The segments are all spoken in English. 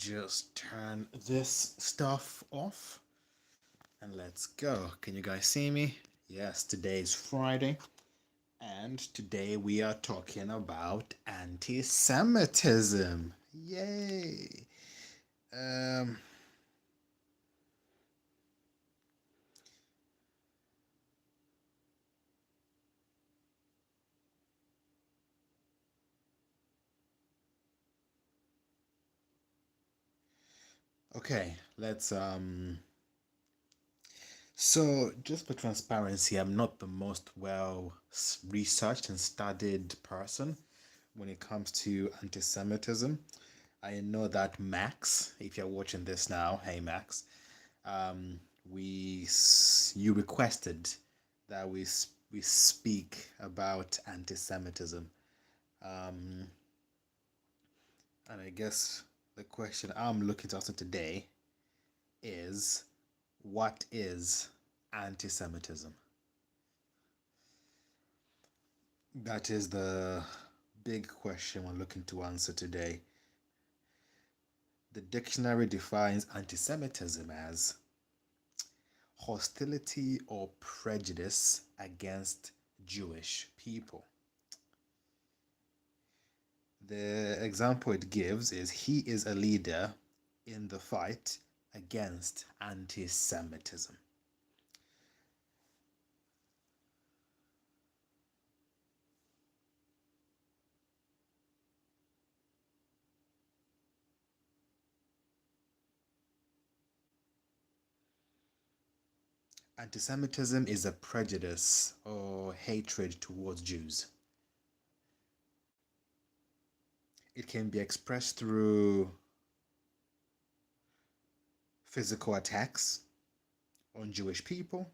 just turn this stuff off and let's go. Can you guys see me? Yes, today is Friday, and today we are talking about anti Semitism. Yay! Um, okay, let's so, just for transparency, I'm not the most well researched and studied person when it comes to anti Semitism. I know that Max, if you're watching this now, hey Max, um, you requested that we speak about anti Semitism. Um, and I guess the question I'm looking to answer today is what is anti Semitism? That is the big question we're looking to answer today. The dictionary defines anti Semitism as hostility or prejudice against Jewish people. The example it gives is he is a leader in the fight against anti Semitism. Anti Semitism is a prejudice or hatred towards Jews. It can be expressed through physical attacks on Jewish people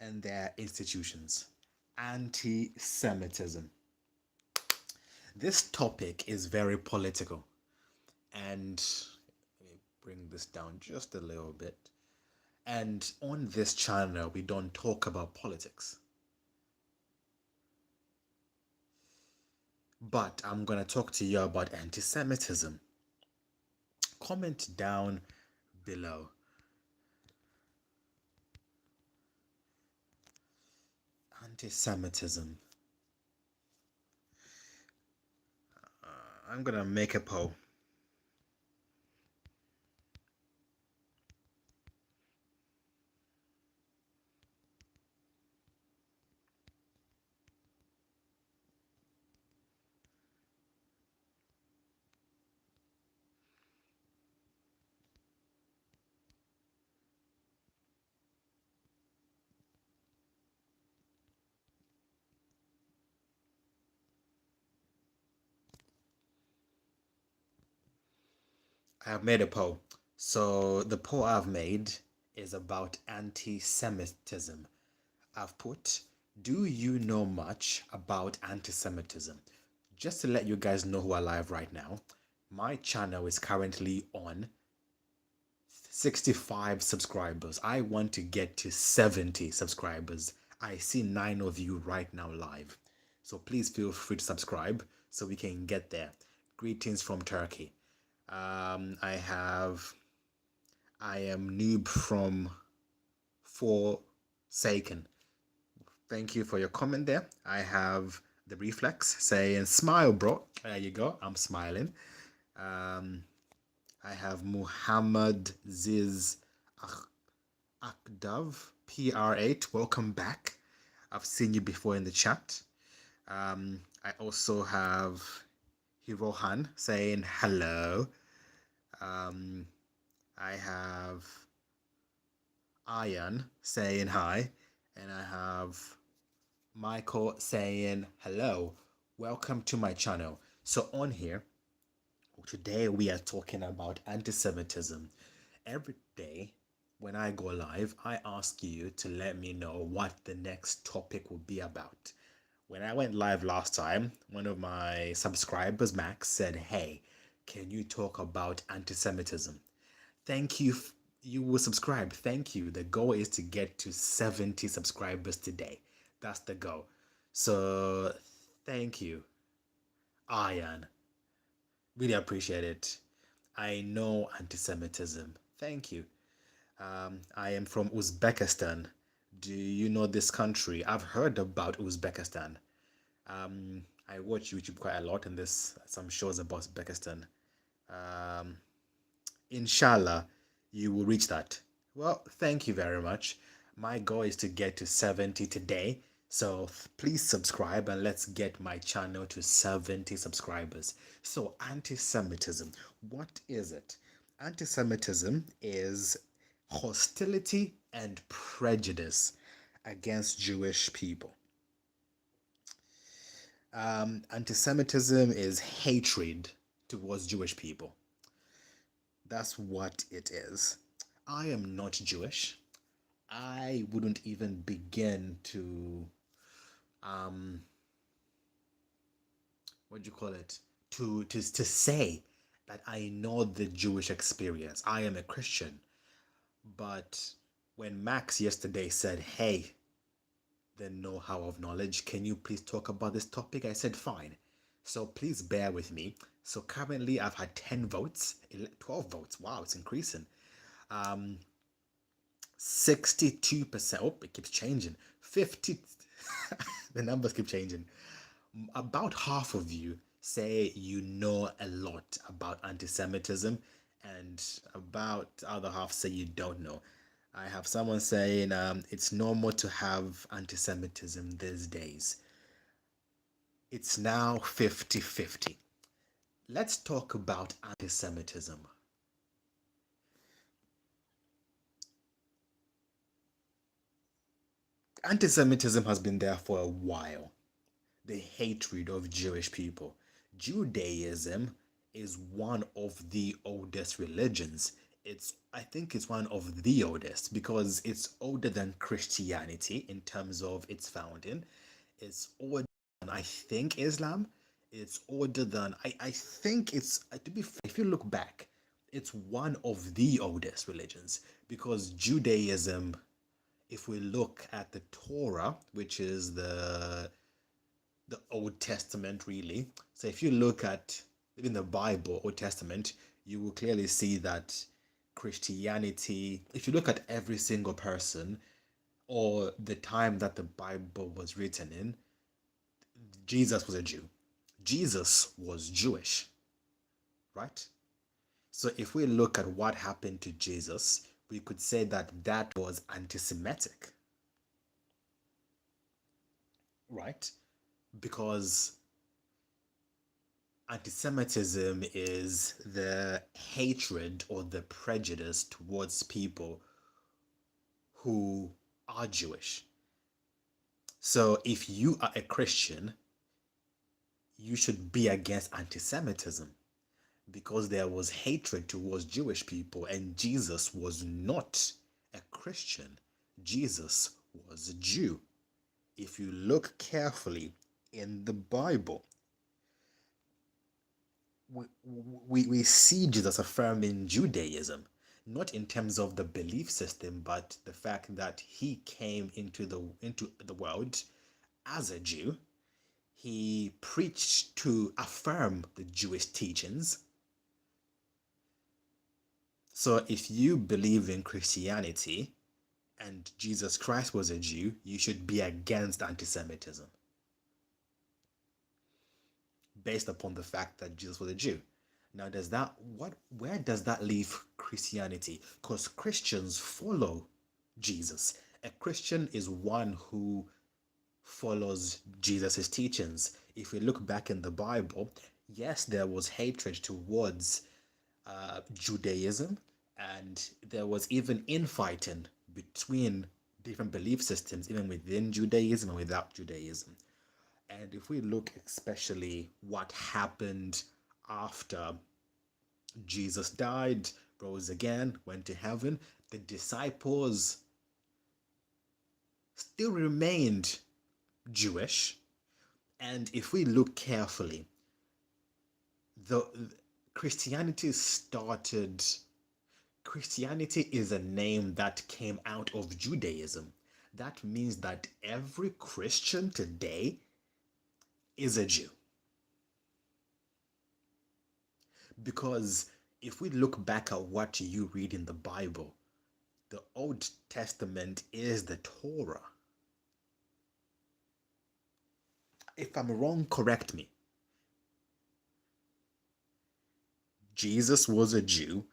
and their institutions. Anti Semitism. This topic is very political, and let me bring this down just a little bit. And on this channel, we don't talk about politics. But I'm going to talk to you about anti Semitism. Comment down below. Anti Semitism. I'm going to make a poll. I have made a poll. So the poll I've made is about anti Semitism. I've put, do you know much about anti Semitism? Just to let you guys know who are live right now, my channel is currently on 65 subscribers. I want to get to 70 subscribers. I see 9 of you right now live. So please feel free to subscribe so we can get there. Greetings from Turkey. I am Noob from Forsaken. Thank you for your comment there. I have the Reflex saying, smile, bro. There you go. I'm smiling. I have Muhammad Ziz Akdav, PR8. Welcome back. I've seen you before in the chat. I also have Hirohan saying hello. I have Ayan saying hi. And I have Michael saying hello. Welcome to my channel. So on here, today we are talking about anti-Semitism. Every day when I go live, I ask you to let me know what the next topic will be about. When I went live last time, one of my subscribers, Max, said, hey, can you talk about anti-Semitism? Thank you. You will subscribe. Thank you. The goal is to get to 70 subscribers today. That's the goal. So thank you, Ayan. Really appreciate it. I know anti-Semitism. Thank you. I am from Uzbekistan. Do you know this country? I've heard about Uzbekistan. I watch YouTube quite a lot, and there's some shows about Uzbekistan. Um, Inshallah, you will reach that. Well, thank you very much. My goal is to get to 70 today. So please subscribe and let's get my channel to 70 subscribers. So, anti Semitism, what is it? Anti Semitism is hostility and prejudice against Jewish people. Anti Semitism is hatred towards Jewish people. That's what it is. I am not Jewish. I wouldn't even begin to um what do you call it? To say that I know the Jewish experience. I am a Christian. But when Max yesterday said, "Hey, the know-how of knowledge, can you please talk about this topic?" I said, "Fine." So please bear with me. So currently I've had 10 votes, 12 votes. Wow, it's increasing. 62%. Oh, it keeps changing. 50. The numbers keep changing. About half of you say you know a lot about anti-Semitism, and about the other half say you don't know. I have someone saying it's normal to have anti-Semitism these days. It's now 50-50. Let's talk about anti-Semitism. Anti-Semitism has been there for a while. The hatred of Jewish people. Judaism is one of the oldest religions. I think it's one of the oldest because it's older than Christianity in terms of its founding. It's older than, I think, Islam. It's older than, I think it's, to be fair, if you look back, it's one of the oldest religions because Judaism, if we look at the Torah, which is the Old Testament, really. So if you look at even the Bible, Old Testament, you will clearly see that Christianity, if you look at every single person or the time that the Bible was written in, Jesus was a Jew. Jesus was Jewish, right? So if we look at what happened to Jesus, we could say that that was anti-Semitic, right? Because anti-Semitism is the hatred or the prejudice towards people who are Jewish. So if you are a Christian, you should be against anti-Semitism because there was hatred towards Jewish people, and Jesus was not a Christian. Jesus was a Jew. If you look carefully in the Bible, we see Jesus affirming Judaism, not in terms of the belief system, but the fact that he came into the world as a Jew. He preached to affirm the Jewish teachings. So if you believe in Christianity and Jesus Christ was a Jew, you should be against anti-Semitism based upon the fact that Jesus was a Jew. Now, where does that leave Christianity? Because Christians follow Jesus. A Christian is one who follows Jesus' teachings. If we look back in the Bible, yes, there was hatred towards Judaism, and there was even infighting between different belief systems, even within Judaism and without Judaism. And if we look especially what happened after Jesus died, rose again, went to heaven, the disciples still remained Jewish. And if we look carefully, the Christianity started, Christianity is a name that came out of Judaism. That means that every Christian today is a Jew. Because if we look back at what you read in the Bible, the Old Testament is the Torah. If I'm wrong, correct me. Jesus was a Jew.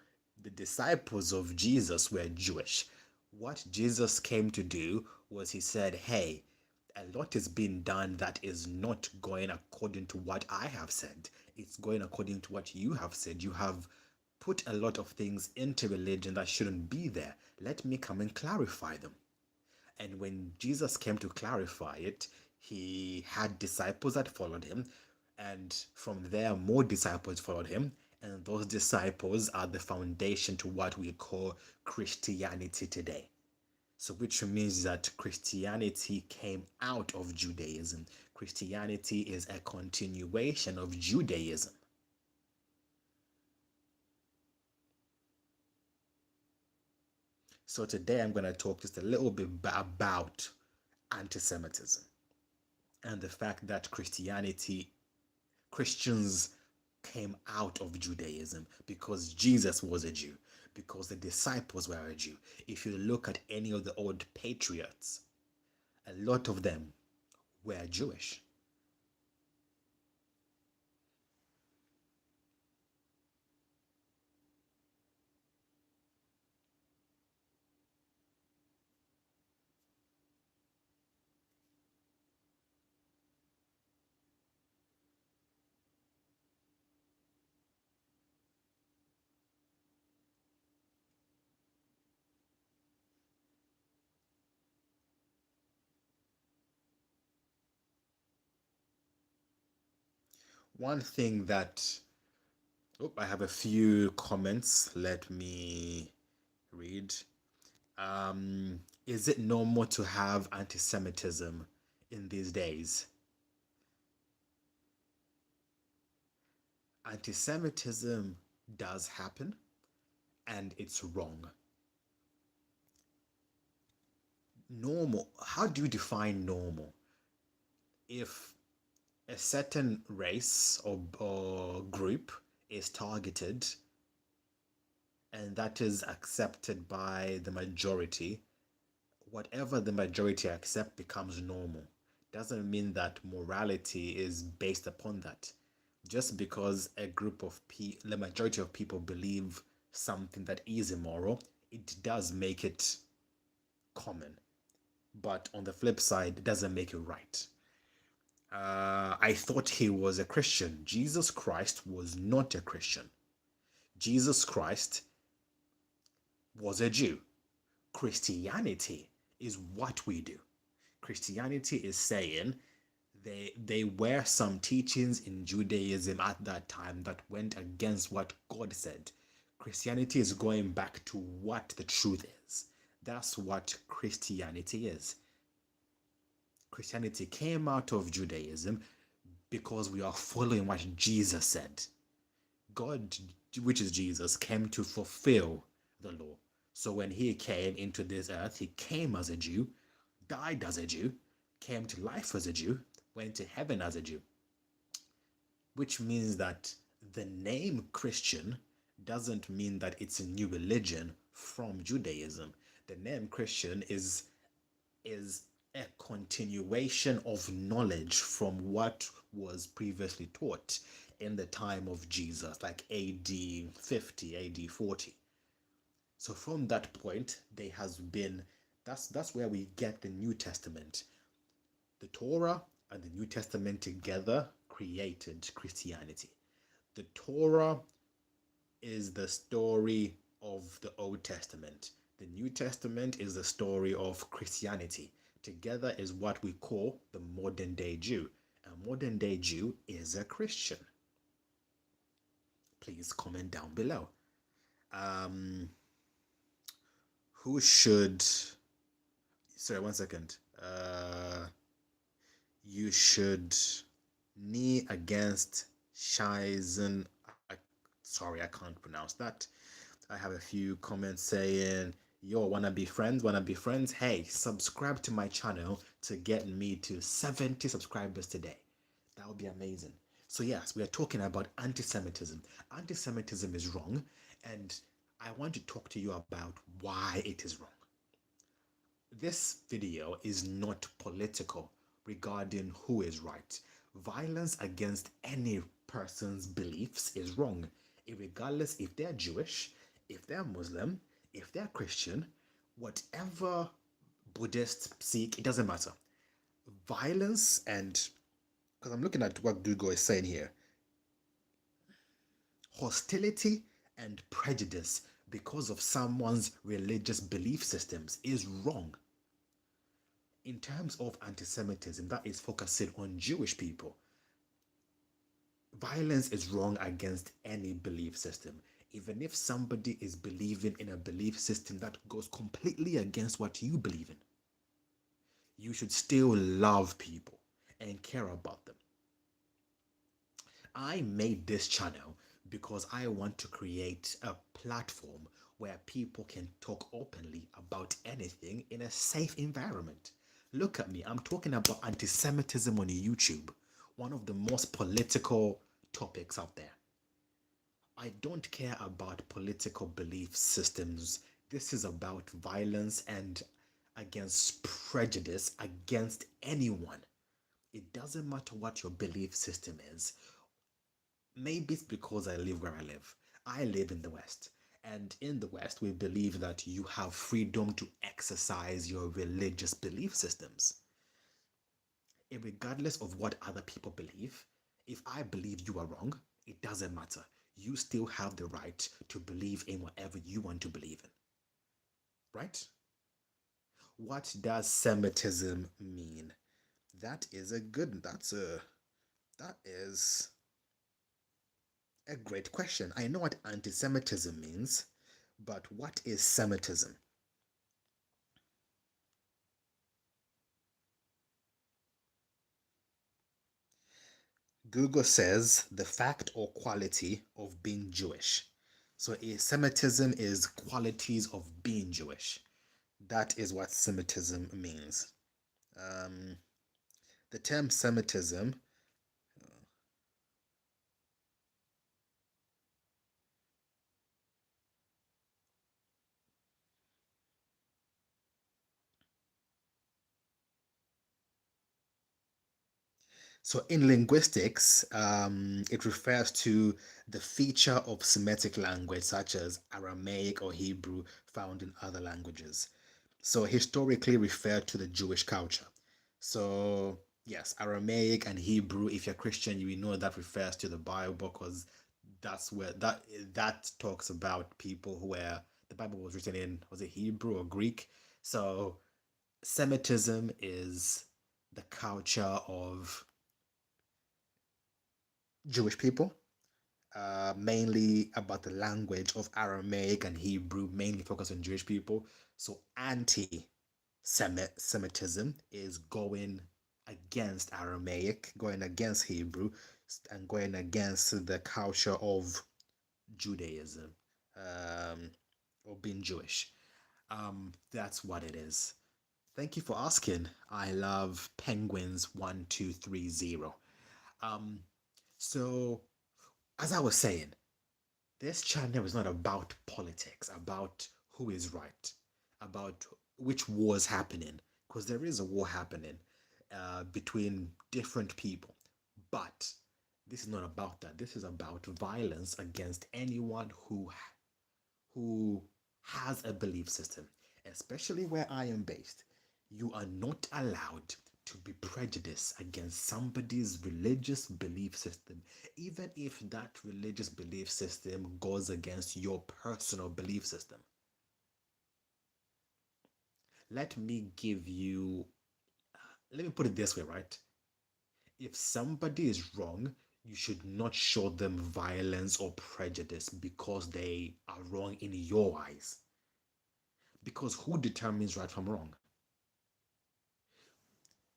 The disciples of Jesus were Jewish. What Jesus came to do was he said, hey, a lot is being done that is not going according to what I have said. It's going according to what you have said. You have put a lot of things into religion that shouldn't be there. Let me come and clarify them. And when Jesus came to clarify it, he had disciples that followed him. And from there, more disciples followed him. And those disciples are the foundation to what we call Christianity today. So, which means that Christianity came out of Judaism. Christianity is a continuation of Judaism. So, today I'm going to talk just a little bit about anti-Semitism and the fact that Christians came out of Judaism because Jesus was a Jew, because the disciples were a Jew. If you look at any of the old patriots, a lot of them were Jewish. One thing that, I have a few comments. Let me read. Is it normal to have anti-Semitism in these days? Anti-Semitism does happen, and it's wrong. Normal, how do you define normal? If a certain race or group is targeted and that is accepted by the majority, whatever the majority accept becomes normal. Doesn't mean that morality is based upon that. Just because a group of the majority of people believe something that is immoral, it does make it common. But on the flip side, it doesn't make it right. I thought he was a Christian. Jesus Christ was not a Christian. Jesus Christ was a Jew. Christianity is what we do. Christianity is saying they were some teachings in Judaism at that time that went against what God said. Christianity is going back to what the truth is. That's what Christianity is. Christianity came out of Judaism because we are following what Jesus said. God, which is Jesus, came to fulfill the law. So when he came into this earth, he came as a Jew, died as a Jew, came to life as a Jew, went to heaven as a Jew. Which means that the name Christian doesn't mean that it's a new religion from Judaism. The name Christian is a continuation of knowledge from what was previously taught in the time of Jesus, like AD 50, AD 40. So from that point, there has been, that's where we get the New Testament. The Torah and the New Testament together created Christianity. The Torah is the story of the Old Testament. The New Testament is the story of Christianity. Together is what we call the modern day Jew. A modern day Jew is a Christian. Please comment down below. Who should, sorry, one second. You should knee against Shizen. Sorry, I can't pronounce that. I have a few comments saying, yo, wanna be friends? Wanna be friends? Hey, subscribe to my channel to get me to 70 subscribers today. That would be amazing. So yes, we are talking about anti-Semitism. Anti-Semitism is wrong, And I want to talk to you about why it is wrong. This video is not political regarding who is right. Violence against any person's beliefs is wrong, regardless if they're Jewish, if they're Muslim, if they're Christian, whatever Buddhist, Sikh, it doesn't matter. Violence and, because I'm looking at what Google is saying here, hostility and prejudice because of someone's religious belief systems is wrong. In terms of anti-Semitism that is focusing on Jewish people, violence is wrong against any belief system. Even if somebody is believing in a belief system that goes completely against what you believe in, you should still love people and care about them. I made this channel because I want to create a platform where people can talk openly about anything in a safe environment. Look at me, I'm talking about anti-Semitism on YouTube, one of the most political topics out there. I don't care about political belief systems. This is about violence and against prejudice against anyone. It doesn't matter what your belief system is. Maybe it's because I live where I live. I live in the West. And in the West, we believe that you have freedom to exercise your religious belief systems. Regardless of what other people believe, if I believe you are wrong, it doesn't matter. You still have the right to believe in whatever you want to believe in. Right? What does Semitism mean? That is that is a great question. I know what anti-Semitism means, but what is Semitism? Google says the fact or quality of being Jewish. So Semitism is qualities of being Jewish. That is what Semitism means. The term Semitism, so in linguistics, it refers to the feature of Semitic language such as Aramaic or Hebrew found in other languages. So historically referred to the Jewish culture. So yes, Aramaic and Hebrew, if you're Christian, you know that refers to the Bible because that's where that talks about people who were the Bible was written in, was it Hebrew or Greek? So Semitism is the culture of Jewish people, mainly about the language of Aramaic and Hebrew, mainly focused on Jewish people. So anti-Semitism is going against Aramaic, going against Hebrew, and going against the culture of Judaism, or being Jewish. That's what it is. Thank you for asking. I love Penguins 1230. Um, so as I was saying, this channel is not about politics, about who is right, about which war is happening, because there is a war happening between different people. But this is not about that. This is about violence against anyone who has a belief system, especially where I am based. You are not allowed to be prejudiced against somebody's religious belief system, even if that religious belief system goes against your personal belief system. Let me give you, let me put it this way, right? If somebody is wrong, you should not show them violence or prejudice because they are wrong in your eyes. Because who determines right from wrong?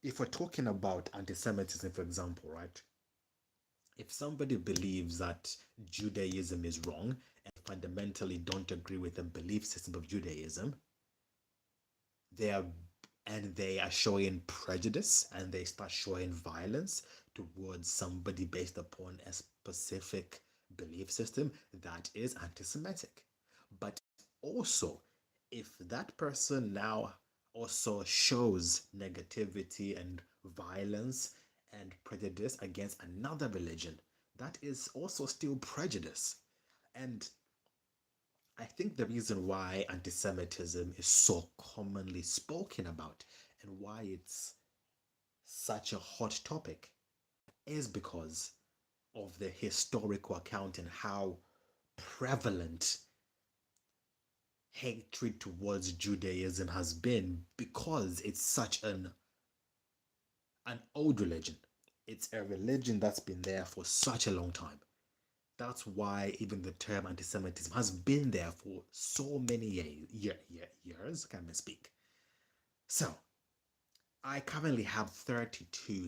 If we're talking about anti-Semitism, for example, right? If somebody believes that Judaism is wrong and fundamentally don't agree with the belief system of Judaism, they are they are showing prejudice and they start showing violence towards somebody based upon a specific belief system, that is anti-Semitic. But also, if that person now also shows negativity and violence and prejudice against another religion, that is also still prejudice. And I think the reason why anti Semitism is so commonly spoken about and why it's such a hot topic is because of the historical account and how prevalent hatred towards Judaism has been because it's such an old religion. It's a religion that's been there for such a long time. That's why even the term anti-Semitism has been there for so many years. Can't even speak. So I currently have 32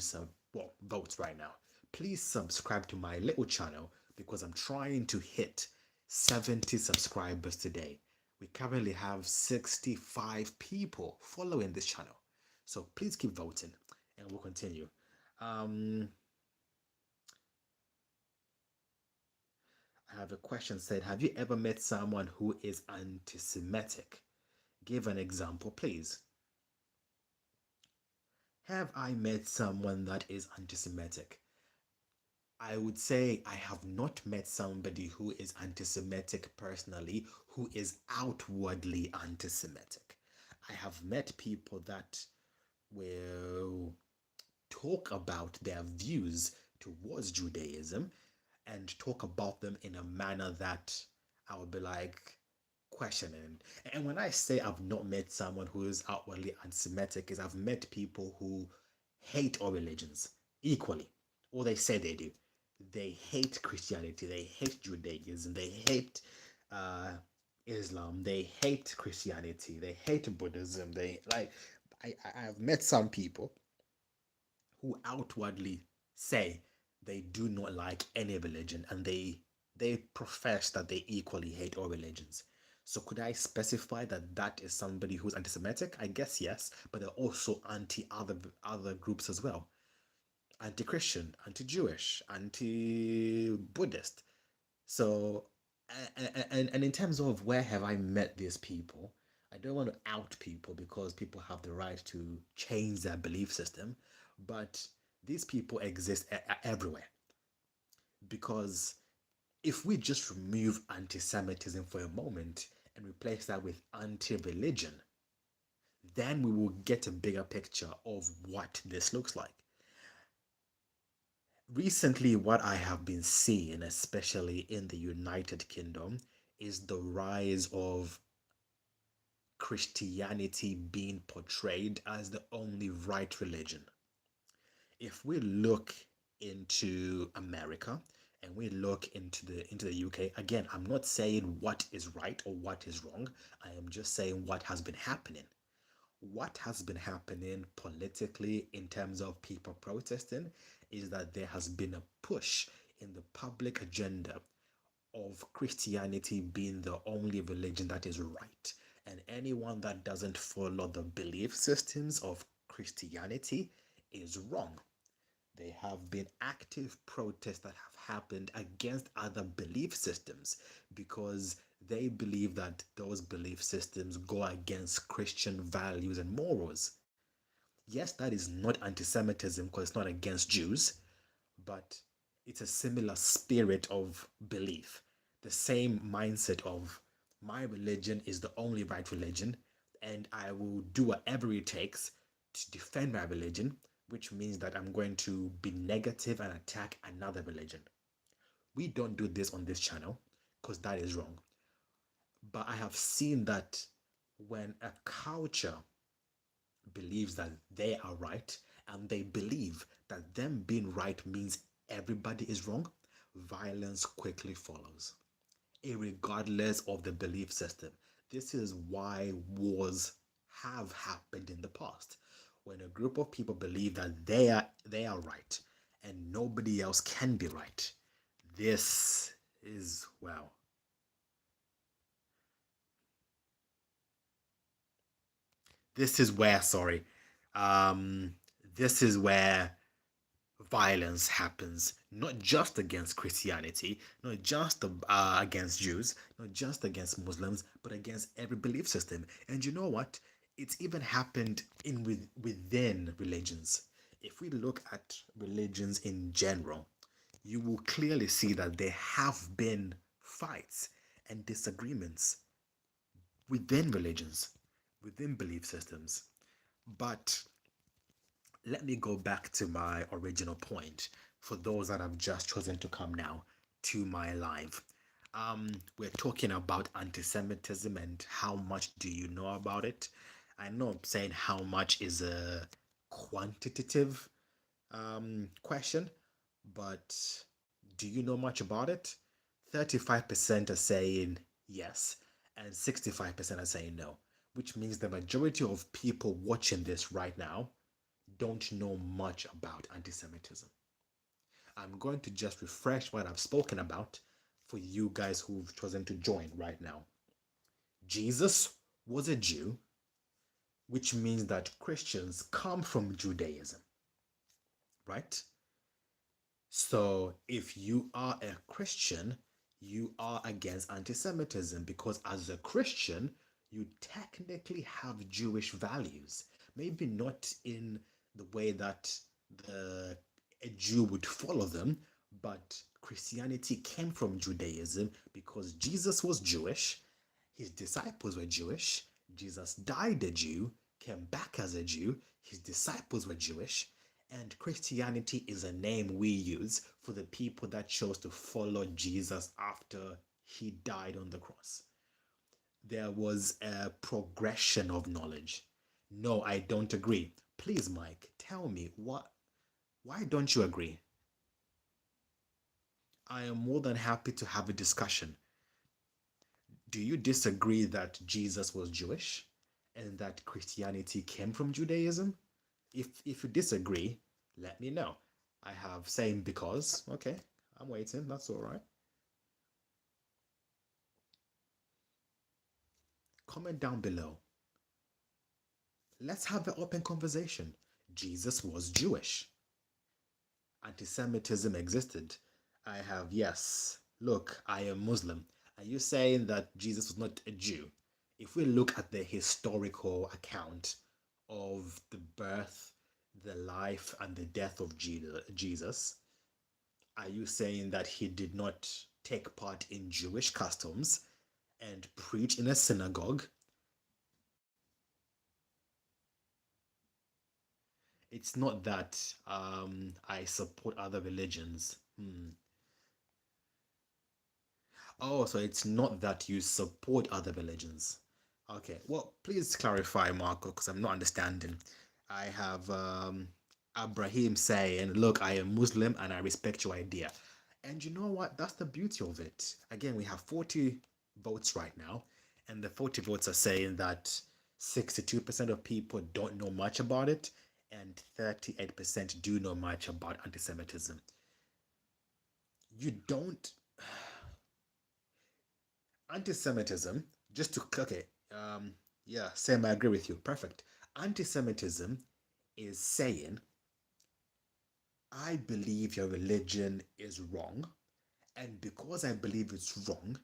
votes right now. Please subscribe to my little channel because I'm trying to hit 70 subscribers today. We currently have 65 people following this channel. So please keep voting and we'll continue. Um, I have a question said, have you ever met someone who is anti-Semitic? Give an example, please. Have I met someone that is anti-Semitic? I would say I have not met somebody who is anti Semitic personally, who is outwardly anti Semitic. I have met people that will talk about their views towards Judaism and talk about them in a manner that I would be like questioning. And when I say I've not met someone who is outwardly anti-Semitic, is I've met people who hate all religions equally, or they say they do. They hate Christianity, they hate Judaism, they hate uh, Islam, they hate Christianity, they hate Buddhism. They like. I've met some people who outwardly say they do not like any religion and they profess that they equally hate all religions. So could I specify that that is somebody who's anti-Semitic? I guess yes, but they're also anti other groups as well. Anti-Christian, anti-Jewish, anti-Buddhist. So and in terms of where have I met these people, I don't want to out people because people have the right to change their belief system, but these people exist everywhere. Because if we just remove anti-Semitism for a moment and replace that with anti-religion, then we will get a bigger picture of what this looks like. Recently, what I have been seeing, especially in the United Kingdom, is the rise of Christianity being portrayed as the only right religion. If we look into America and we look into the UK, again, I'm not saying what is right or what is wrong. I am just saying what has been happening. What has been happening politically in terms of people protesting is that there has been a push in the public agenda of Christianity being the only religion that is right. And anyone that doesn't follow the belief systems of Christianity is wrong. There have been active protests that have happened against other belief systems because they believe that those belief systems go against Christian values and morals. Yes, that is not anti Semitism because it's not against Jews, but it's a similar spirit of belief. The same mindset of my religion is the only right religion, and I will do whatever it takes to defend my religion, which means that I'm going to be negative and attack another religion. We don't do this on this channel because that is wrong. But I have seen that when a culture believes that they are right and they believe that them being right means everybody is wrong, violence quickly follows, regardless of the belief system. This is why wars have happened in the past. When a group of people believe that they are right and nobody else can be right. This is well. This is where sorry. Um this is where violence happens not just against Christianity, not just against Jews, not just against Muslims, but against every belief system. And you know what? It's even happened within religions. If we look at religions in general, you will clearly see that there have been fights and disagreements within religions, within belief systems. But let me go back to my original point for those that have just chosen to come now to my live. We're talking about anti-Semitism and how much do you know about it? I know I'm saying how much is a quantitative question, but do you know much about it? 35% are saying yes, and 65% are saying no, which means the majority of people watching this right now don't know much about anti Semitism. I'm going to just refresh what I've spoken about for you guys who've chosen to join right now. Jesus was a Jew, which means that Christians come from Judaism, right? So if you are a Christian, you are against anti Semitism because as a Christian, you technically have Jewish values. Maybe not in the way that the a Jew would follow them, but Christianity came from Judaism because Jesus was Jewish, his disciples were Jewish, Jesus died a Jew, came back as a Jew, his disciples were Jewish, and Christianity is a name we use for the people that chose to follow Jesus after he died on the cross. There was a progression of knowledge. No, I don't agree. Please, Mike, tell me why don't you agree? I am more than happy to have a discussion. Do you disagree that Jesus was Jewish and that Christianity came from Judaism? If you disagree, let me know. I have saying because. Okay, I'm waiting. That's all right. Comment down below. Let's have an open conversation. Jesus was Jewish. Anti-Semitism existed. I have yes. Look, I am Muslim. Are you saying that Jesus was not a Jew? If we look at the historical account of the birth, the life, and the death of Jesus, are you saying that he did not take part in Jewish customs and preach in a synagogue? It's not that I support other religions. Oh, so it's not that you support other religions. Okay, well, please clarify, Marco, because I'm not understanding. I have Abraham saying, look, I am Muslim and I respect your idea. And you know what? That's the beauty of it. Again, we have 40 votes right now, and the 40 votes are saying that 62% of people don't know much about it, and 38% do know much about anti Semitism. You don't. Anti Semitism, just to. Okay, yeah, Sam, I agree with you. Perfect. Anti Semitism is saying, I believe your religion is wrong, and because I believe it's wrong,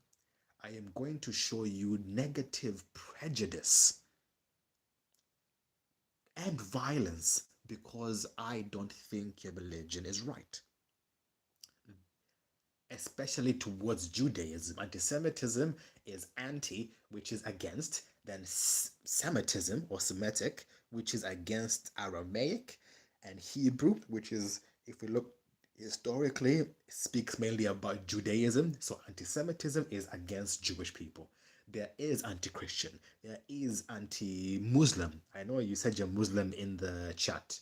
I am going to show you negative prejudice and violence because I don't think your religion is right, especially towards Judaism. Anti Semitism is anti, which is against, then Semitism or Semitic, which is against Aramaic, and Hebrew, which is, if we look historically, speaks mainly about Judaism. So anti Semitism is against Jewish people. There is anti Christian, there is anti Muslim. I know you said you're Muslim in the chat.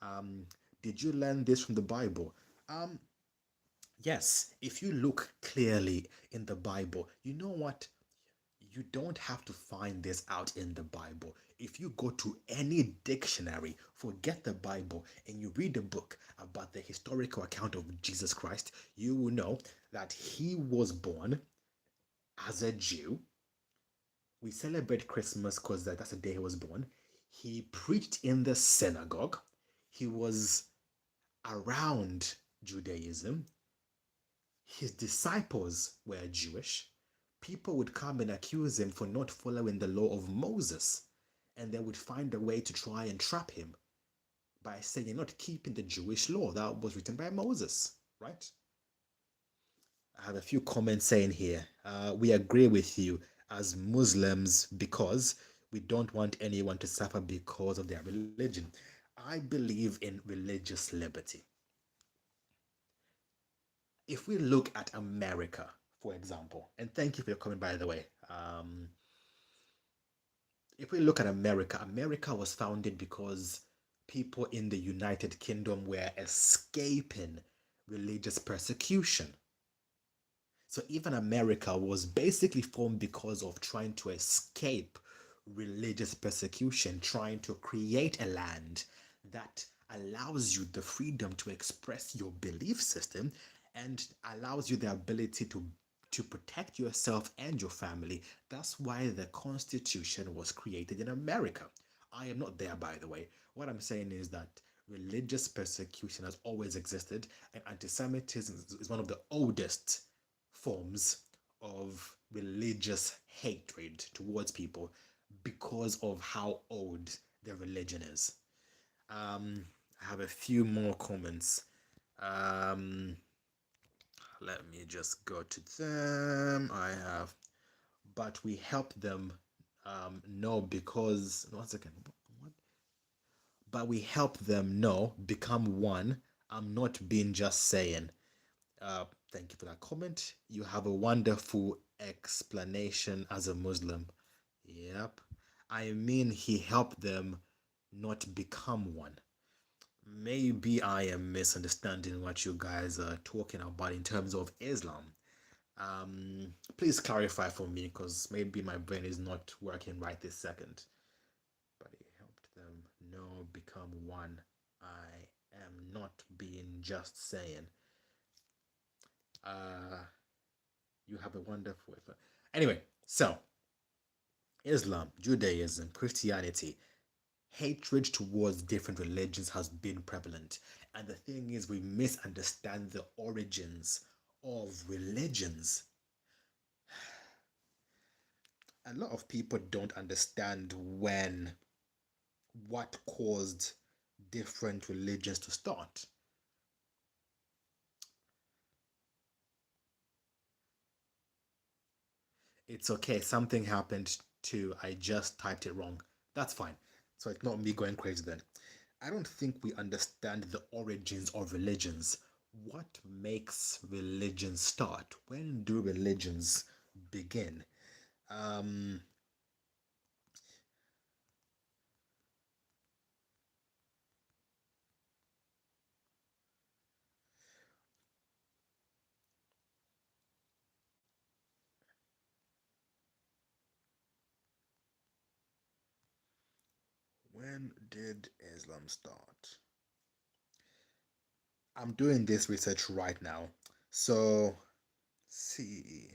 Um, did you learn this from the Bible? Yes, if you look clearly in the Bible, you know what? You don't have to find this out in the Bible. If you go to any dictionary, forget the Bible, and you read a book about the historical account of Jesus Christ, you will know that he was born as a Jew. We celebrate Christmas because that's the day he was born. He preached in the synagogue. He was around Judaism, his disciples were Jewish. People would come and accuse him for not following the law of Moses, and they would find a way to try and trap him by saying you're not keeping the Jewish law that was written by Moses, right? I have a few comments saying here, we agree with you as Muslims because we don't want anyone to suffer because of their religion. I believe in religious liberty. If we look at America, for example, and thank you for your comment, by the way. If we look at America, America was founded because people in the United Kingdom were escaping religious persecution. So even America was basically formed because of trying to escape religious persecution, trying to create a land that allows you the freedom to express your belief system and allows you the ability to protect yourself and your family. That's why the Constitution was created in America. I am not there, by the way. What I'm saying is that religious persecution has always existed, and anti Semitism is one of the oldest forms of religious hatred towards people because of how old their religion is. I have a few more comments. Um, Let me just go to them. I have, but we help them know because, one second, what? But we help them know, become one. I'm not being just saying. Thank you for that comment. You have a wonderful explanation as a Muslim. Yep. I mean, he helped them not become one. Maybe I am misunderstanding what you guys are talking about in terms of Islam. Please clarify for me because maybe my brain is not working right this second. But he helped them know, become one. I am not being just saying. Uh, you have a wonderful. Anyway, so Islam, Judaism, Christianity, hatred towards different religions has been prevalent. And the thing is, we misunderstand the origins of religions. A lot of people don't understand what caused different religions to start. It's okay, something happened too. I just typed it wrong. That's fine. So it's not me going crazy then. I don't think we understand the origins of religions. What makes religions start? When do religions begin? Um, when did Islam start? I'm doing this research right now. So, CE.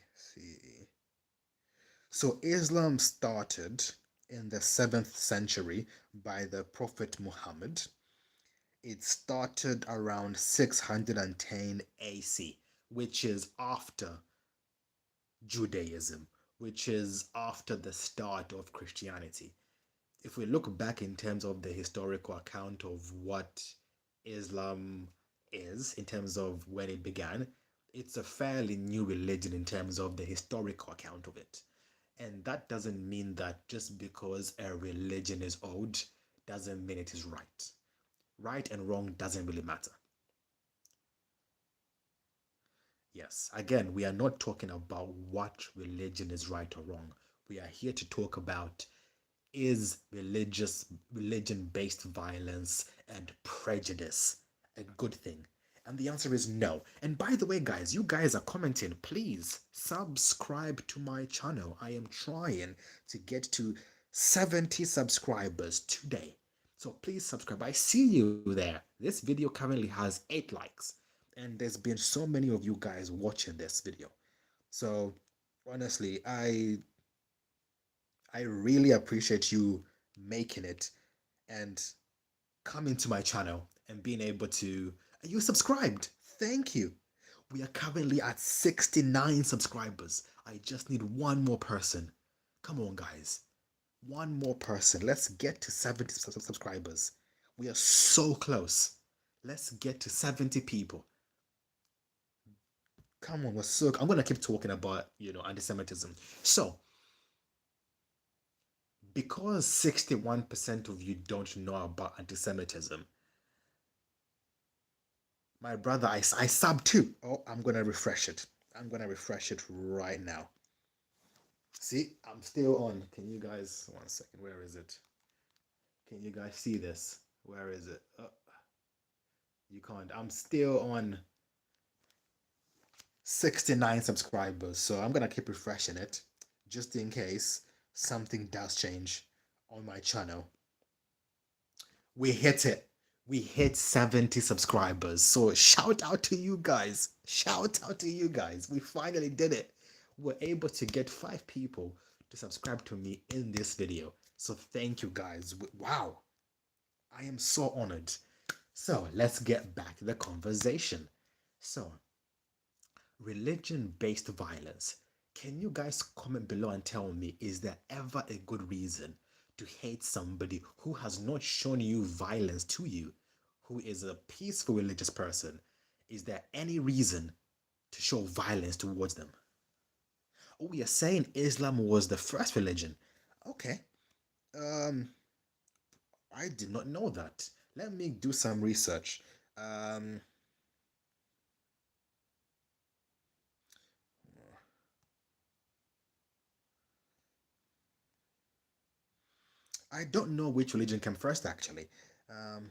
So, Islam started in the 7th century by the Prophet Muhammad. It started around 610 AC, which is after Judaism, which is after the start of Christianity. If we look back in terms of the historical account of what Islam is, in terms of when it began, it's a fairly new religion in terms of the historical account of it. And that doesn't mean that just because a religion is old doesn't mean it is right. Right and wrong doesn't really matter. Yes, again, we are not talking about what religion is right or wrong. We are here to talk about is religion based violence and prejudice a good thing? And the answer is no. And by the way, guys, you guys are commenting. Please subscribe to my channel. I am trying to get to 70 subscribers today. So please subscribe. I see you there. This video currently has 8 likes. And there's been so many of you guys watching this video. So honestly, I really appreciate you making it and coming to my channel and being able to Are you subscribed? Thank you. We are currently at 69 subscribers. I just need one more person. Come on, guys. One more person. Let's get to 70 subscribers. We are so close. Let's get to 70 people. Come on, we're so. I'm gonna keep talking about anti-Semitism. So, because 61% of you don't know about anti-Semitism, my brother, I sub too. Oh, I'm gonna refresh it. I'm gonna refresh it right now. See, I'm still on. Can you guys? One second. Where is it? Can you guys see this? Where is it? You can't. I'm still on 69 subscribers, so I'm gonna keep refreshing it just in case something does change on my channel. We hit it. We hit 70 subscribers. So shout out to you guys. Shout out to you guys. We finally did it. We're able to get 5 people to subscribe to me in this video. So thank you guys. Wow. I am so honored. So let's get back to the conversation. So, religion-based violence. Can you guys comment below and tell me, is there ever a good reason to hate somebody who has not shown you violence to you, who is a peaceful religious person? Is there any reason to show violence towards them? Oh, you're saying Islam was the first religion. Okay. Um, I did not know that. Let me do some research. Um, I don't know which religion came first, actually. Um,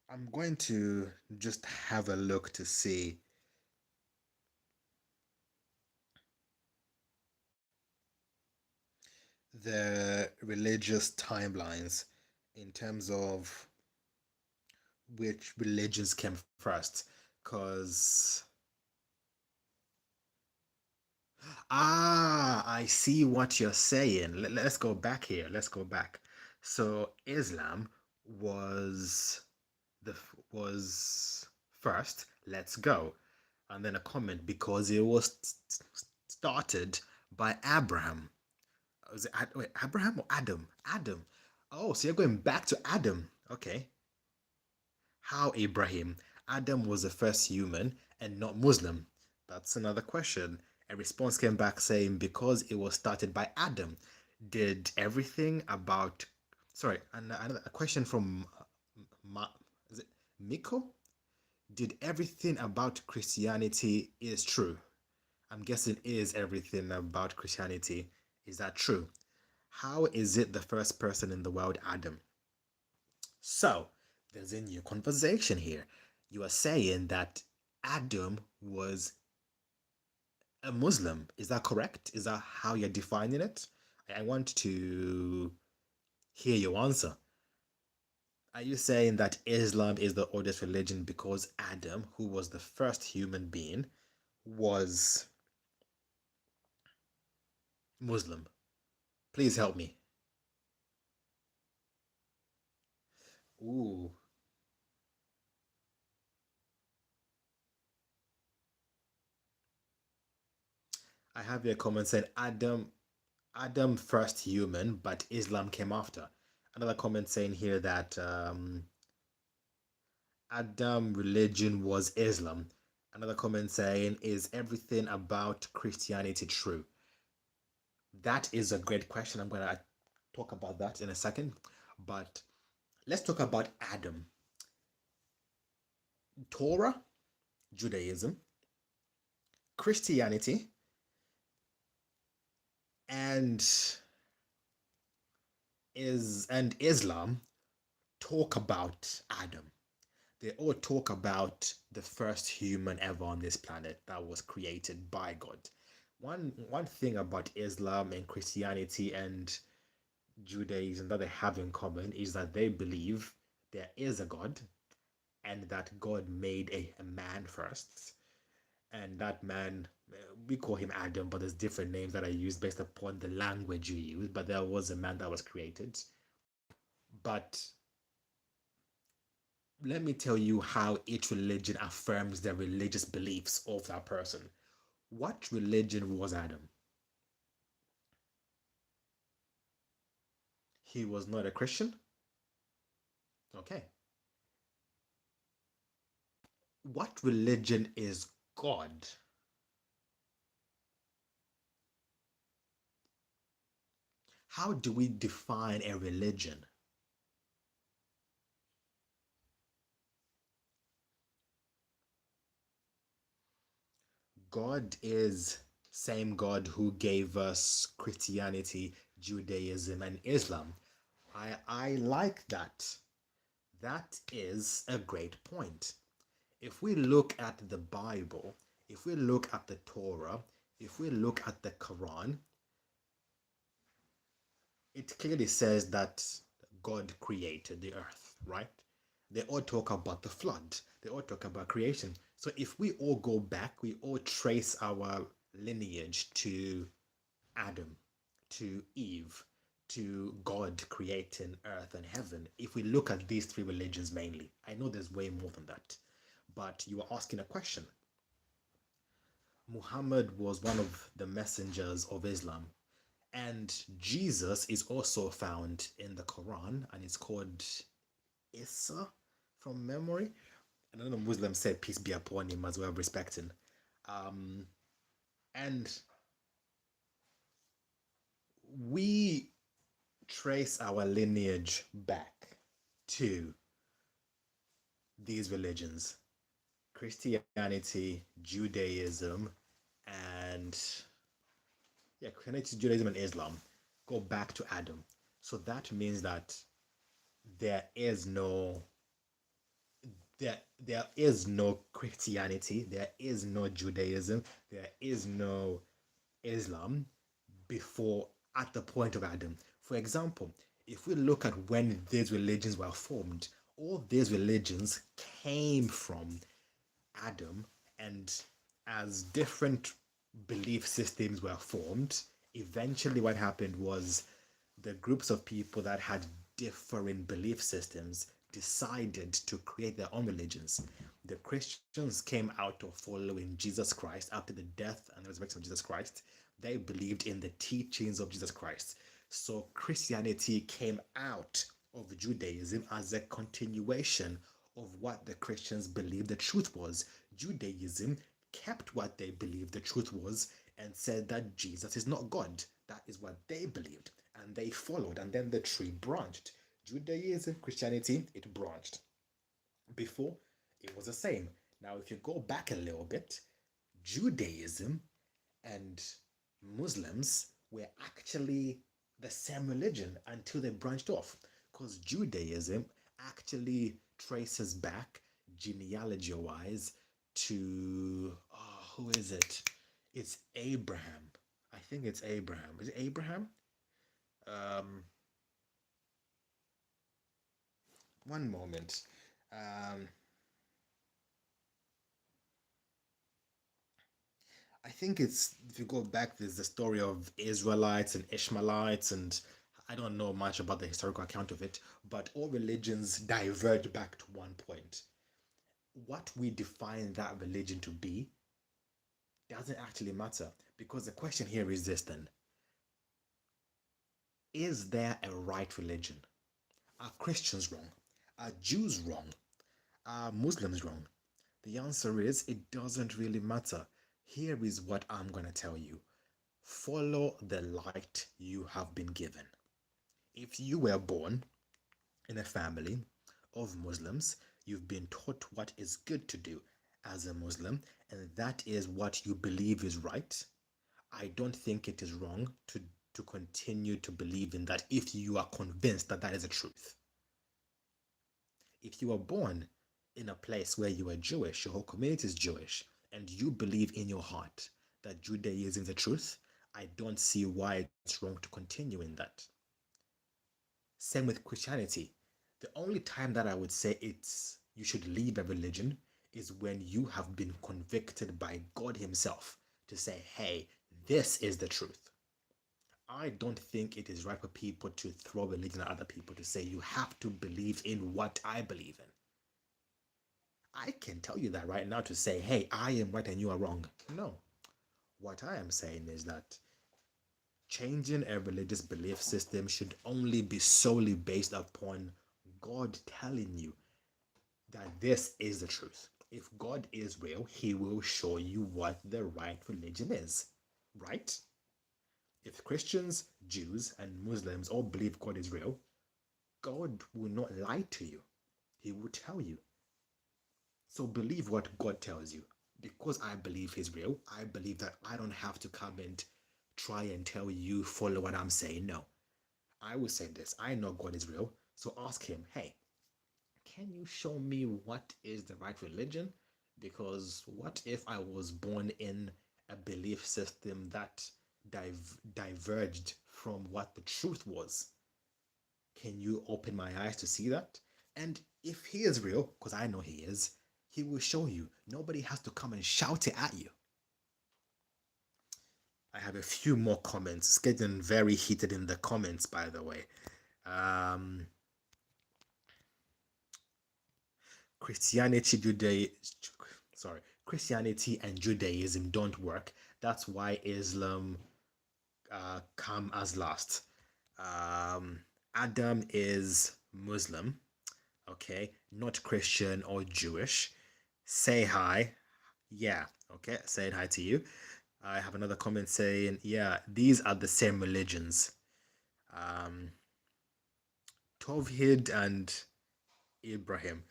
I'm going to just have a look to see the religious timelines in terms of which religions came first. Because, I see what you're saying. Let's go back here. Let's go back. So Islam was was first. Let's go. And then a comment, because it was started by Abraham. Was it wait, Abraham or Adam? Adam. Oh, so you're going back to Adam. Okay. How, Ibrahim? Adam was the first human and not Muslim. That's another question. A response came back saying, because it was started by Adam, did everything about. Sorry, another a question from Ma, is it Miko? Did everything about Christianity is true? I'm guessing is everything about Christianity. Is that true? How is it the first person in the world, Adam? So, there's a new conversation here. You are saying that Adam was a Muslim. Is that correct? Is that how you're defining it? I want to hear your answer. Are you saying that Islam is the oldest religion because Adam, who was the first human being, was Muslim? Please help me. Ooh, I have your comment saying Adam first human, but Islam came after. Another comment saying here that Adam religion was Islam. Another comment saying, is everything about Christianity true? That is a great question. I'm gonna talk about that in a second. But let's talk about Adam. Torah, Judaism, Christianity, and Islam talk about Adam. They all talk about the first human ever on this planet that was created by God. One thing about Islam and Christianity and Judaism that they have in common is that they believe there is a God and that God made a man first. And that man, we call him Adam, but there's different names that are used based upon the language you use. But there was a man that was created. But let me tell you how each religion affirms the religious beliefs of that person. What religion was Adam? He was not a Christian? Okay. What religion is God? How do we define a religion? God is same God who gave us Christianity, Judaism, and Islam. I like that. That is a great point. If we look at the Bible, if we look at the Torah, if we look at the Quran, it clearly says that God created the earth, right? They all talk about the flood. They all talk about creation. So if we all go back, we all trace our lineage to Adam, to Eve, to God creating earth and heaven. If we look at these three religions mainly, I know there's way more than that, but you are asking a question. Muhammad was one of the messengers of Islam, and Jesus is also found in the Quran, and it's called Isa from memory. And another Muslim said, peace be upon him, as well, respecting. Um, and we trace our lineage back to these religions: Christianity, Judaism, and Christianity, Judaism, and Islam go back to Adam. So that means that there is no there is no Christianity, there is no Judaism, there is no Islam before at the point of Adam. For example, if we look at when these religions were formed, all these religions came from Adam, and as different belief systems were formed, eventually what happened was the groups of people that had different belief systems decided to create their own religions. The Christians came out of following Jesus Christ after the death and the resurrection of Jesus Christ. They believed in the teachings of Jesus Christ. So Christianity came out of Judaism as a continuation of what the Christians believed the truth was. Judaism kept what they believed the truth was and said that Jesus is not God. That is what they believed. And they followed, and then the tree branched. Judaism, Christianity, it branched. Before, it was the same. Now, if you go back a little bit, Judaism and Muslims were actually the same religion until they branched off. Because Judaism actually traces back genealogy wise to, who is it? It's Abraham. I think it's Abraham. Is it Abraham? Um, one moment. Um, I think it's, if you go back, there's the story of Israelites and Ishmaelites, and I don't know much about the historical account of it, but all religions diverge back to one point. What we define that religion to be doesn't actually matter, because the question here is this then: is there a right religion? Are Christians wrong? Are Jews wrong? Are Muslims wrong? The answer is it doesn't really matter. Here is what I'm going to tell you: follow the light you have been given. If you were born in a family of Muslims, you've been taught what is good to do as a Muslim, and that is what you believe is right. I don't think it is wrong to continue to believe in that if you are convinced that that is the truth. If you are born in a place where you are Jewish, your whole community is Jewish, and you believe in your heart that Judaism is the truth, I don't see why it's wrong to continue in that. Same with Christianity. The only time that I would say it's you should leave a religion is when you have been convicted by God Himself to say, hey, this is the truth. I don't think it is right for people to throw religion at other people to say you have to believe in what I believe in. I can tell you that right now to say, hey, I am right and you are wrong. No. What I am saying is that changing a religious belief system should only be solely based upon God telling you that this is the truth. If God is real, He will show you what the right religion is, right? If Christians, Jews, and Muslims all believe God is real, God will not lie to you. He will tell you. So believe what God tells you. Because I believe He's real, I believe that I don't have to come and try and tell you, follow what I'm saying. No. I will say this. I know God is real. So ask Him, hey, can you show me what is the right religion? Because what if I was born in a belief system that diverged from what the truth was? Can you open my eyes to see that? And if He is real, because I know He is, He will show you. Nobody has to come and shout it at you. I have a few more comments. It's getting very heated in the comments, by the way. Christianity and Judaism don't work. That's why Islam come as last. Adam is Muslim, okay, not Christian or Jewish. Say hi. Yeah, okay, saying hi to you. I have another comment saying, yeah, these are the same religions. Tovhid and Ibrahim.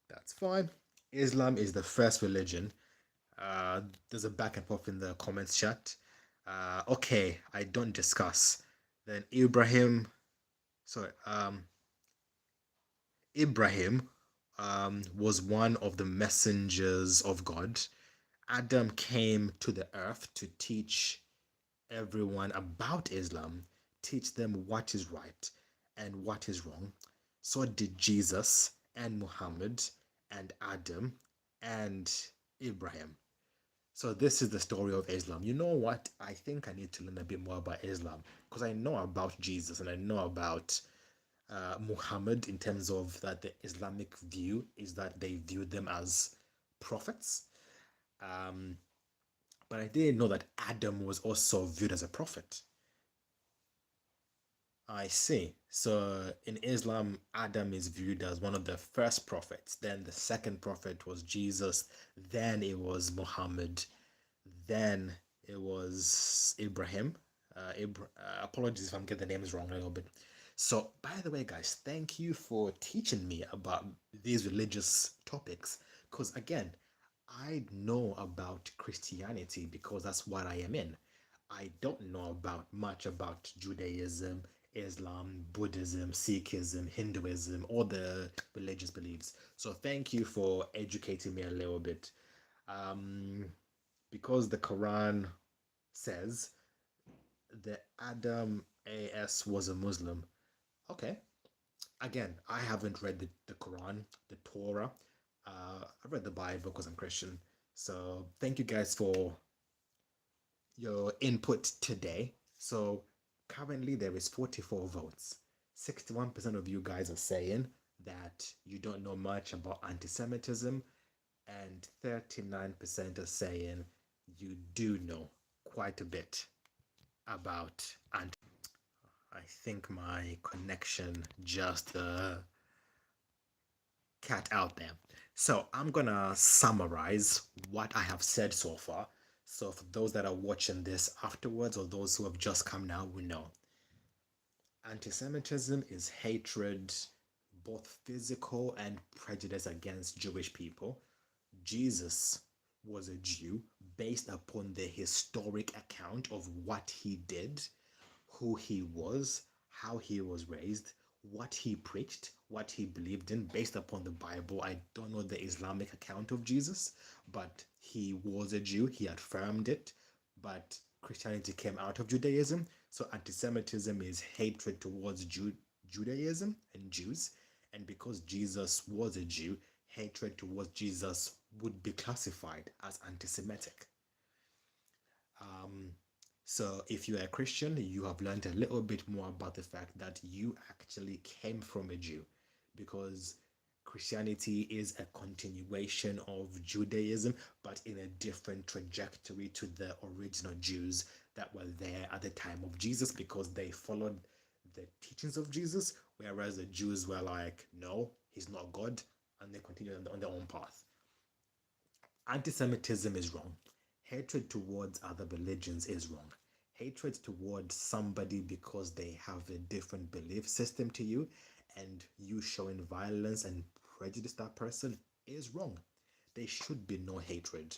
That's fine. Islam is the first religion. There's a back and forth in the comments chat. Okay, I don't discuss. Then Ibrahim was one of the messengers of God. Adam came to the earth to teach everyone about Islam, teach them what is right and what is wrong. So did Jesus and Muhammad and Adam and Ibrahim. So this is the story of Islam. You know what? I think I need to learn a bit more about Islam because I know about Jesus and I know about Muhammad in terms of that the Islamic view is that they view them as prophets. But I didn't know that Adam was also viewed as a prophet. I see. So in Islam, Adam is viewed as one of the first prophets. Then the second prophet was Jesus. Then it was Muhammad. Then it was Ibrahim. Apologies if I'm getting the names wrong a little bit. So, by the way, guys, thank you for teaching me about these religious topics. Because again, I know about Christianity because that's what I am in. I don't know about much about Judaism, Islam, Buddhism, Sikhism, Hinduism, all the religious beliefs. So thank you for educating me a little bit. Because the Quran says that Adam AS was a Muslim. Okay. Again, I haven't read the Quran, the Torah. I've read the Bible because I'm Christian. So thank you guys for your input today. So currently there is 44 votes. 61% of you guys are saying that you don't know much about anti-Semitism, and 39% are saying you do know quite a bit about anti. I think my connection just cat out there. So I'm gonna summarize what I have said so far. So for those that are watching this afterwards or those who have just come now will know. Anti-Semitism is hatred, both physical and prejudice against Jewish people. Jesus was a Jew based upon the historic account of what he did, who he was, how he was raised, what he preached, what he believed in based upon the Bible. I don't know the Islamic account of Jesus, but he was a Jew. He affirmed it, but Christianity came out of Judaism. So anti-Semitism is hatred towards Judaism and Jews. And because Jesus was a Jew, hatred towards Jesus would be classified as anti-Semitic. So if you're a Christian, you have learned a little bit more about the fact that you actually came from a Jew, because Christianity is a continuation of Judaism, but in a different trajectory to the original Jews that were there at the time of Jesus, because they followed the teachings of Jesus, whereas the Jews were like, no, he's not God, and they continued on their own path. Anti-Semitism is wrong. Hatred towards other religions is wrong. Hatred towards somebody because they have a different belief system to you, and you showing violence and prejudice that person, is wrong. There should be no hatred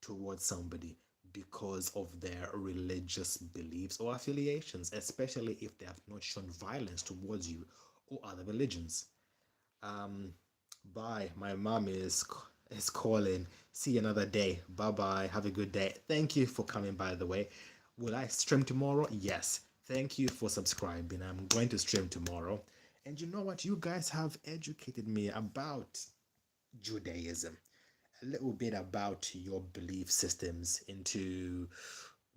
towards somebody because of their religious beliefs or affiliations, especially if they have not shown violence towards you or other religions. Um, Bye. My mom is calling. See you another day. Bye bye. Have a good day. Thank you for coming, by the way. Will I stream tomorrow? Yes. Thank you for subscribing. I'm going to stream tomorrow. And you know what? You guys have educated me about Judaism, a little bit about your belief systems into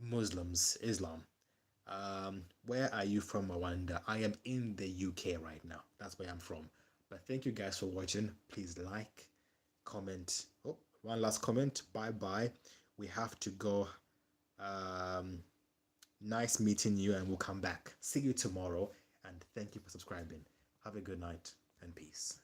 Muslims, Islam. Where are you from, Rwanda? I am in the UK right now. That's where I'm from. But thank you guys for watching. Please like, comment. Oh, one last comment. Bye bye. We have to go. Um, Nice meeting you, and we'll come back. See you tomorrow. And thank you for subscribing. Have a good night and peace.